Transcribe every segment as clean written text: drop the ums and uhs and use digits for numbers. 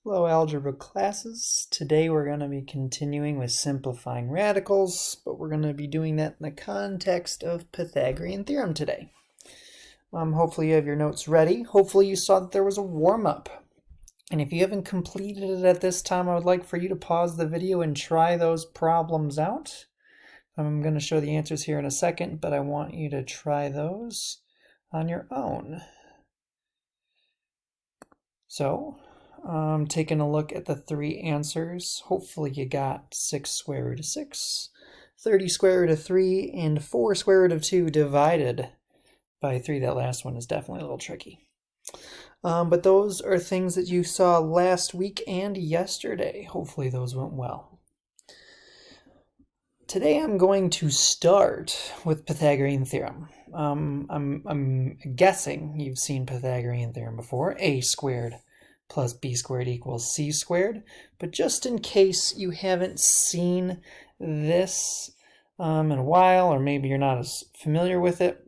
Hello, algebra classes. Today we're going to be continuing with simplifying radicals, but we're going to be doing that in the context of Pythagorean theorem today. Hopefully you have your notes ready. Hopefully you saw that there was a warm-up. And if you haven't completed it at this time, I would like for you to pause the video and try those problems out. I'm going to show the answers here in a second, but I want you to try those on your own. So, taking a look at the three answers, hopefully you got 6 square root of 6, 30 square root of 3, and 4 square root of 2 divided by 3. That last one is definitely a little tricky. But those are things that you saw last week and yesterday. Hopefully those went well. Today I'm going to start with Pythagorean theorem. I'm guessing you've seen Pythagorean theorem before. A squared plus b squared equals c squared. But just in case you haven't seen this in a while, or maybe you're not as familiar with it,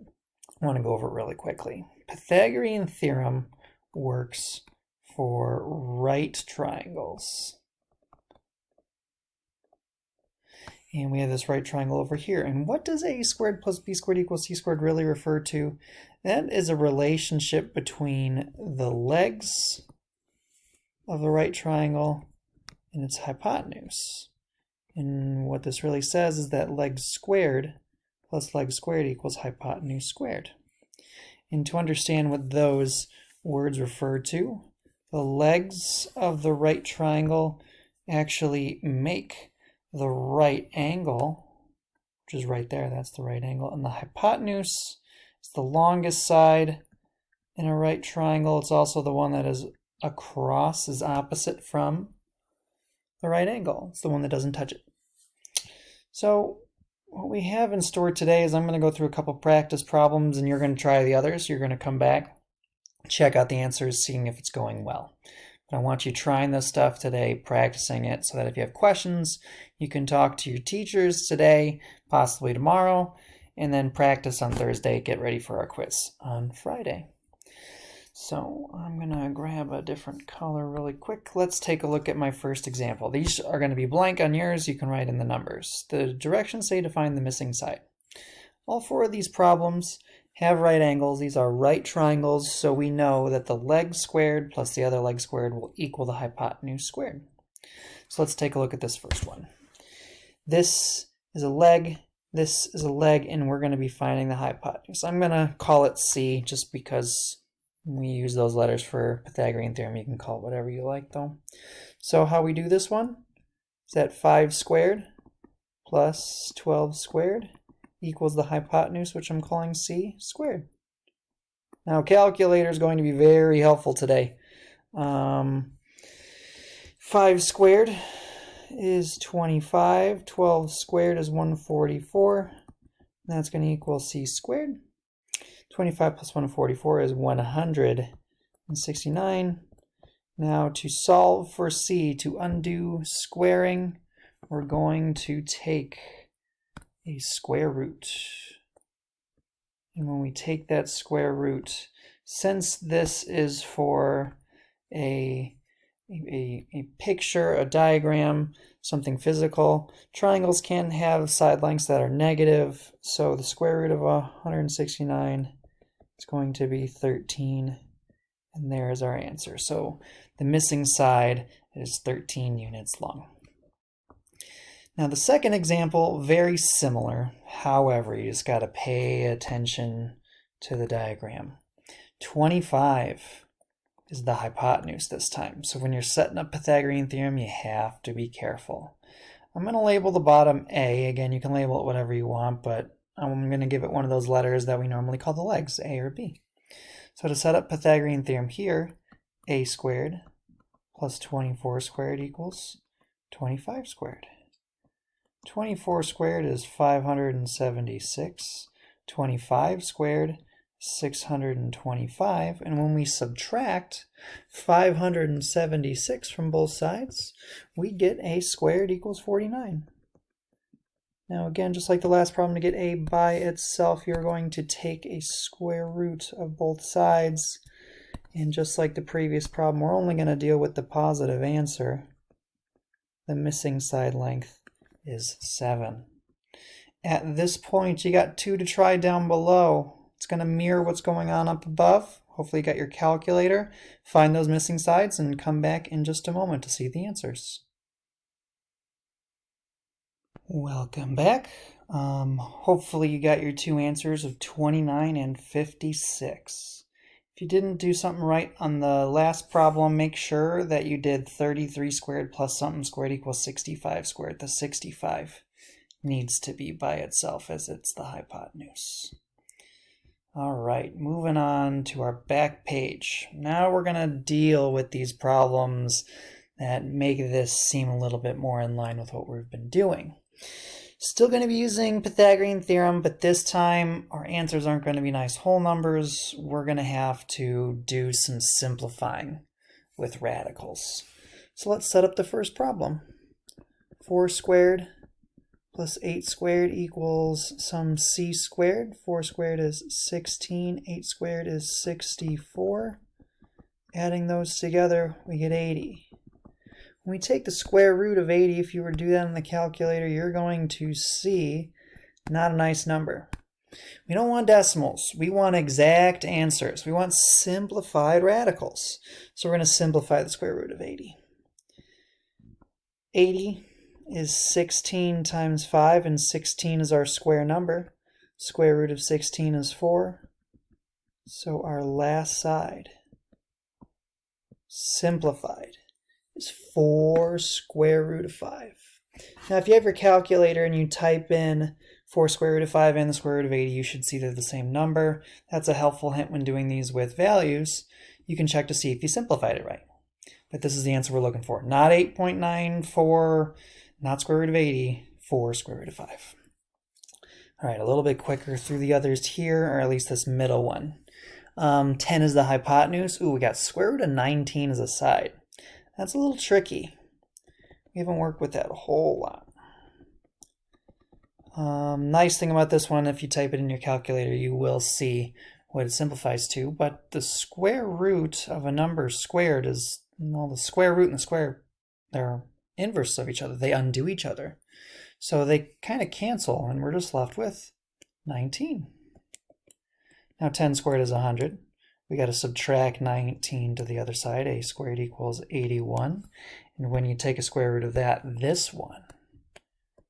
I want to go over it really quickly. Pythagorean theorem works for right triangles. And we have this right triangle over here. And what does a squared plus b squared equals c squared really refer to? That is a relationship between the legs of the right triangle and its hypotenuse. And what this really says is that legs squared plus legs squared equals hypotenuse squared. And to understand what those words refer to, the legs of the right triangle actually make the right angle, which is right there, that's the right angle, and the hypotenuse is the longest side in a right triangle. It's also the one that is across, is opposite from the right angle. It's the one that doesn't touch it. So what we have in store today is I'm going to go through a couple practice problems and you're going to try the others. You're going to come back, check out the answers, seeing if it's going well. But I want you trying this stuff today, practicing it, so that if you have questions, you can talk to your teachers today, possibly tomorrow, and then practice on Thursday, get ready for our quiz on Friday. So I'm going to grab a different color really quick. Let's take a look at my first example. These are going to be blank on yours. You can write in the numbers. The directions say to find the missing side. All four of these problems have right angles. These are right triangles, so we know that the leg squared plus the other leg squared will equal the hypotenuse squared. So let's take a look at this first one. This is a leg, this is a leg, and we're going to be finding the hypotenuse. I'm going to call it C just because we use those letters for Pythagorean theorem. You can call it whatever you like though. So how we do this one is that 5 squared plus 12 squared equals the hypotenuse, which I'm calling c squared. Now calculator is going to be very helpful today. 5 squared is 25, 12 squared is 144, that's going to equal c squared. 25 plus 144 is 169. Now to solve for c, to undo squaring, we're going to take a square root. And when we take that square root, since this is for a picture, a diagram, something physical, triangles can have side lengths that are negative, so the square root of 169 is going to be 13, and there's our answer. So the missing side is 13 units long. Now the second example, very similar. However, you just got to pay attention to the diagram. 25 is the hypotenuse this time. So when you're setting up Pythagorean theorem, you have to be careful. I'm going to label the bottom A. Again, you can label it whatever you want, but I'm going to give it one of those letters that we normally call the legs, A or B. So to set up Pythagorean theorem here, A squared plus 24 squared equals 25 squared. 24 squared is 576. 25 squared, 625. And when we subtract 576 from both sides, we get a squared equals 49. Now again, just like the last problem, to get a by itself, you're going to take a square root of both sides And just like the previous problem, we're only going to deal with the positive answer. The missing side length is 7. At this point, you got 2 to try down below. It's going to mirror what's going on up above. Hopefully you got your calculator. Find those missing sides and come back in just a moment to see the answers. Welcome back. Hopefully you got your 2 answers of 29 and 56. If you didn't do something right on the last problem, make sure that you did 33 squared plus something squared equals 65 squared. The 65 needs to be by itself as it's the hypotenuse. All right, moving on to our back page. Now we're going to deal with these problems that make this seem a little bit more in line with what we've been doing. Still going to be using Pythagorean theorem, but this time our answers aren't going to be nice whole numbers. We're going to have to do some simplifying with radicals. So let's set up the first problem. 4 squared plus 8 squared equals some c squared. 4 squared is 16, 8 squared is 64. Adding those together, we get 80. When we take the square root of 80, if you were to do that on the calculator, you're going to see not a nice number. We don't want decimals. We want exact answers. We want simplified radicals. So we're going to simplify the square root of 80. 80 is 16 times 5, and 16 is our square number. Square root of 16 is 4. So our last side, simplified, is 4 square root of 5. Now if you have your calculator and you type in 4 square root of 5 and the square root of 80, you should see they're the same number. That's a helpful hint when doing these with values. You can check to see if you simplified it right. But this is the answer we're looking for. Not 8.94, not square root of 80, 4 square root of 5. All right, a little bit quicker through the others here, or at least this middle one. 10 is the hypotenuse. Ooh, we got square root of 19 as a side. That's a little tricky. We haven't worked with that a whole lot. Nice thing about this one, if you type it in your calculator, you will see what it simplifies to, but the square root of a number squared is, well, the square root and the square, they're inverse of each other. They undo each other. So they kind of cancel, and we're just left with 19. Now 10 squared is 100. We got to subtract 19 to the other side. A squared equals 81. And when you take a square root of that, this one,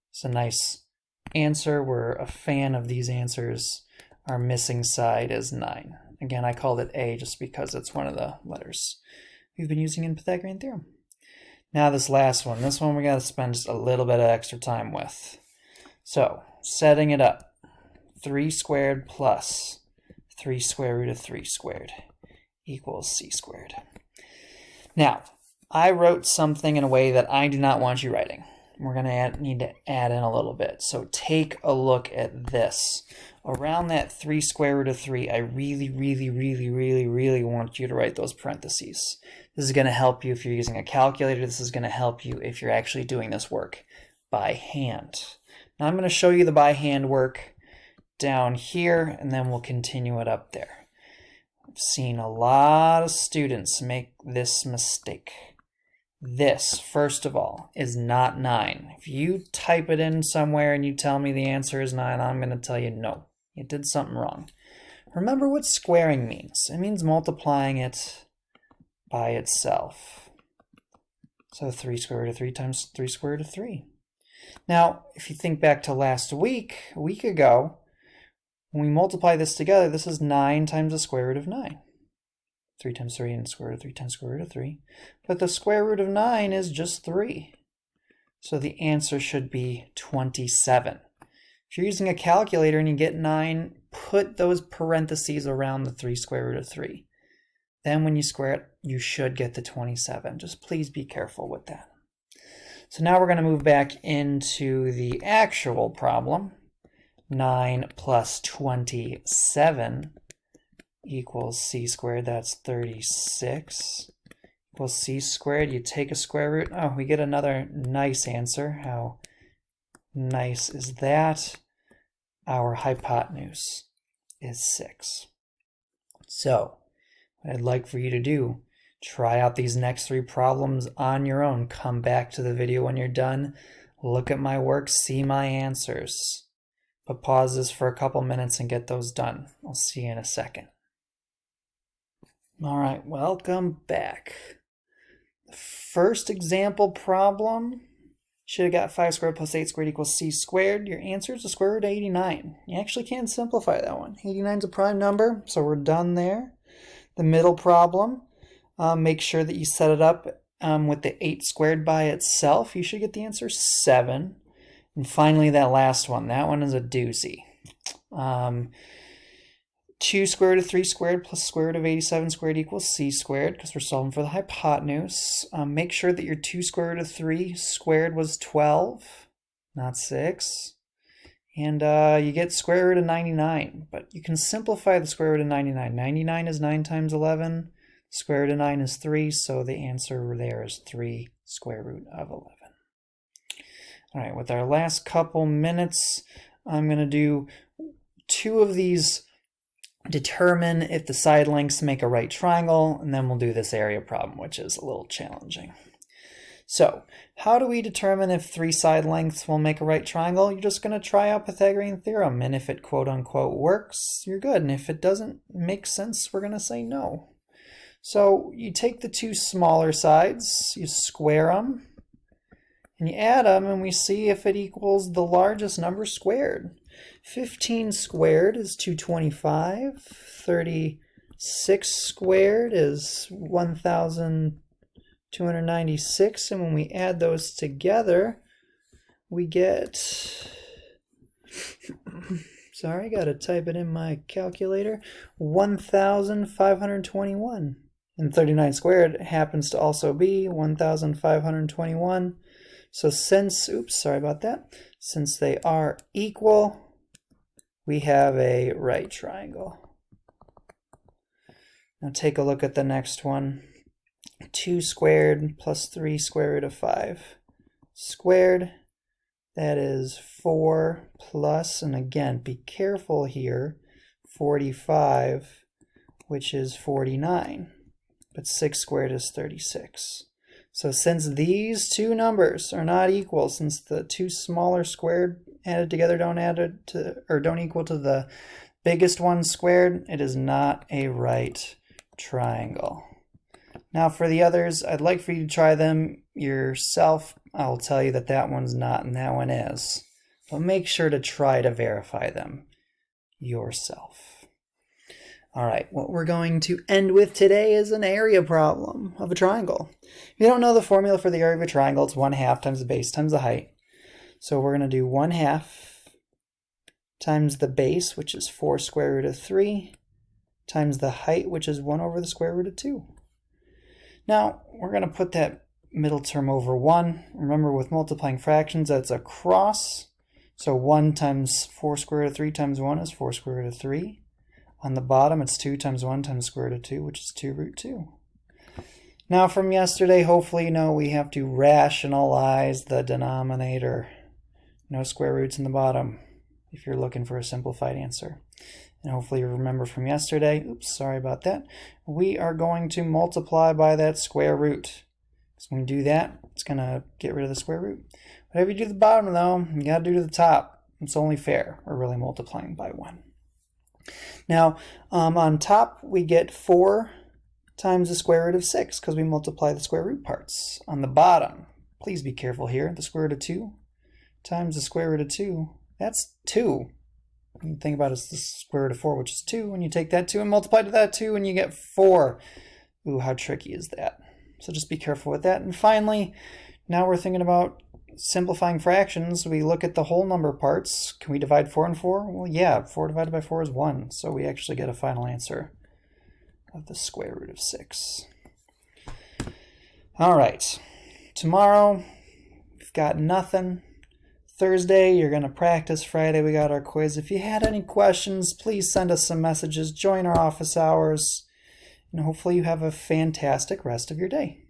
it's a nice answer. We're a fan of these answers. Our missing side is 9. Again, I called it A just because it's one of the letters we've been using in Pythagorean theorem. Now this last one. This one we got to spend just a little bit of extra time with. So, setting it up. 3 squared plus 3 square root of 3 squared equals c squared. Now, I wrote something in a way that I do not want you writing. We're going to need to add in a little bit. So take a look at this. Around that 3 square root of 3, I really want you to write those parentheses. This is going to help you if you're using a calculator. This is going to help you if you're actually doing this work by hand. Now I'm going to show you the by hand work down here, and then we'll continue it up there. I've seen a lot of students make this mistake. This, first of all, is not 9. If you type it in somewhere and you tell me the answer is 9, I'm going to tell you no, you did something wrong. Remember what squaring means. It means multiplying it by itself. So 3 square root of 3 times 3 square root of 3. Now, if you think back to last week, a week ago, when we multiply this together, this is 9 times the square root of 9. 3 times 3 and square root of 3 times square root of 3. But the square root of 9 is just 3. So the answer should be 27. If you're using a calculator and you get 9, put those parentheses around the 3 square root of 3. Then when you square it, you should get the 27. Just please be careful with that. So now we're going to move back into the actual problem. 9 plus 27 equals c squared. That's 36. Equals c squared. You take a square root. Oh, we get another nice answer. How nice is that? Our hypotenuse is 6. So what I'd like for you to do, try out these next 3 problems on your own. Come back to the video when you're done. Look at my work, see my answers. But pause this for a couple minutes and get those done. I'll see you in a second. All right, welcome back. The first example problem, should have got 5 squared plus 8 squared equals c squared. Your answer is the square root of 89. You actually can't simplify that one. 89 is a prime number, so we're done there. The middle problem, make sure that you set it up with the 8 squared by itself. You should get the answer 7. And finally, that last one. That one is a doozy. 2 square root of 3 squared plus square root of 87 squared equals c squared, because we're solving for the hypotenuse. Make sure that your 2 square root of 3 squared was 12, not 6. And you get square root of 99, but you can simplify the square root of 99. 99 is 9 times 11. Square root of 9 is 3, so the answer there is 3 square root of 11. All right, with our last couple minutes, I'm going to do 2 of these. Determine if the side lengths make a right triangle, and then we'll do this area problem, which is a little challenging. So, how do we determine if 3 side lengths will make a right triangle? You're just going to try out Pythagorean theorem, and if it quote-unquote works, you're good, and if it doesn't make sense, we're going to say no. So, you take the 2 smaller sides, you square them, and you add them, and we see if it equals the largest number squared. 15 squared is 225. 36 squared is 1,296. And when we add those together, we get, sorry, got to type it in my calculator, 1,521. And 39 squared happens to also be 1,521. So since, oops, sorry about that, since they are equal, we have a right triangle. Now take a look at the next one. 2 squared plus 3 square root of 5 squared. That is 4 plus, and again, be careful here, 45, which is 49. But 6 squared is 36. So since these 2 numbers are not equal, since the 2 smaller squared added together don't equal to the biggest one squared, it is not a right triangle. Now for the others, I'd like for you to try them yourself. I'll tell you that that one's not and that one is. But make sure to try to verify them yourself. All right, what we're going to end with today is an area problem of a triangle. If you don't know the formula for the area of a triangle, it's 1/2 times the base times the height. So we're going to do 1/2 times the base, which is 4 square root of 3, times the height, which is 1 over the square root of 2. Now, we're going to put that middle term over 1. Remember, with multiplying fractions, that's a cross. So 1 times 4 square root of 3 times 1 is 4 square root of 3. On the bottom, it's 2 times 1 times square root of 2, which is 2 root 2. Now, from yesterday, hopefully you know we have to rationalize the denominator. No square roots in the bottom if you're looking for a simplified answer. And hopefully you remember from yesterday, oops, sorry about that, we are going to multiply by that square root. So when we do that, it's going to get rid of the square root. Whatever you do to the bottom, though, you got to do to the top. It's only fair. We're really multiplying by 1. Now, on top, we get 4 times the square root of 6 because we multiply the square root parts. On the bottom, please be careful here, the square root of 2 times the square root of 2, that's 2. You think about it as the square root of 4, which is 2, and you take that 2 and multiply to that 2, and you get 4. Ooh, how tricky is that? So just be careful with that. And finally, now we're thinking about simplifying fractions. We look at the whole number parts. Can we divide 4 and 4? Well, yeah, 4 divided by 4 is 1, so we actually get a final answer of the square root of 6. All right, tomorrow we've got nothing. Thursday, you're going to practice. Friday, we got our quiz. If you had any questions, please send us some messages. Join our office hours. And hopefully you have a fantastic rest of your day.